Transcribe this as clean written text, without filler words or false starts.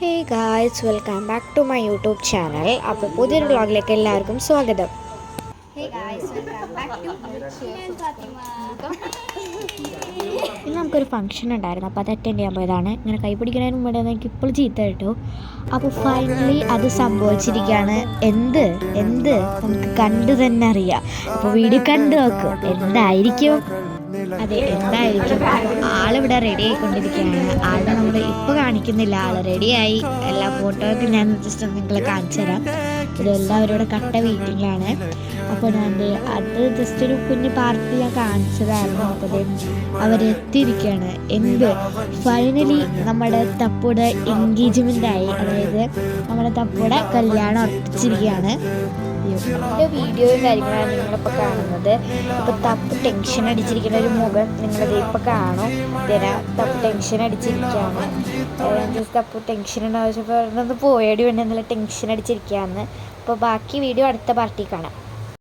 Hey guys, welcome back to my YouTube channel. അപ്പോൾ പുതിയൊരു വ്ളോഗിലേക്ക് എല്ലാവർക്കും സ്വാഗതം. ഇന്ന് നമുക്കൊരു ഫംഗ്ഷൻ ഉണ്ടായിരുന്നു, അപ്പോൾ അത് അറ്റൻഡ് ചെയ്യാൻ പോയതാണ്. ഇങ്ങനെ കൈ പിടിക്കുന്നതിന് മുമ്പ് എനിക്ക് ഇപ്പോൾ ചീത്ത കിട്ടു. അപ്പോൾ ഫൈനലി അത് സംഭവിച്ചിരിക്കുകയാണ്. എന്ത് നമുക്ക് കണ്ടു തന്നെ അറിയാം. അപ്പോൾ വീഡിയോ കണ്ടു നോക്കും എന്തായിരിക്കും. അതെ, എന്തായിരിക്കും. ആളിവിടെ റെഡി ആയിക്കൊണ്ടിരിക്കുകയാണ്. ആളുടെ നമ്മൾ ഇപ്പോൾ കാണിക്കുന്നില്ല. ആൾ റെഡിയായി. എല്ലാ ഫോട്ടോയൊക്കെ ഞാൻ ജസ്റ്റ് നിങ്ങളെ കാണിച്ചു തരാം. ഇതെല്ലാവരും ഇവിടെ കട്ട വെയിറ്റിങ്ങിലാണ്. അപ്പോൾ ഞാൻ അത് ജസ്റ്റ് ഒരു കുഞ്ഞ് പാർട്ടി ഞാൻ കാണിച്ചതായിരുന്നു. അപ്പോൾ അവരെത്തിയിരിക്കുകയാണ്. ഫൈനലി നമ്മുടെ തപ്പുടെ എൻഗേജ്മെൻ്റ് ആയി. അതായത് നമ്മുടെ തപ്പുടെ കല്യാണം ഉറപ്പിച്ചിരിക്കുകയാണ്. എൻ്റെ വീഡിയോയും കാര്യങ്ങളാണ് നിങ്ങളിപ്പോൾ കാണുന്നത്. ഇപ്പോൾ തപ്പ് ടെൻഷൻ അടിച്ചിരിക്കുന്ന ഒരു മുഖം നിങ്ങളത് ഇപ്പോൾ കാണും. തപ്പ് ടെൻഷൻ അടിച്ചിരിക്കുകയാണ്. തപ്പ് ടെൻഷൻ ഉണ്ടാവശ്യപ്പോൾ പോയടി വേണ്ടി നല്ല ടെൻഷൻ അടിച്ചിരിക്കുകയാണ്. അപ്പോൾ ബാക്കി വീഡിയോ അടുത്ത പാർട്ടി കാണാം.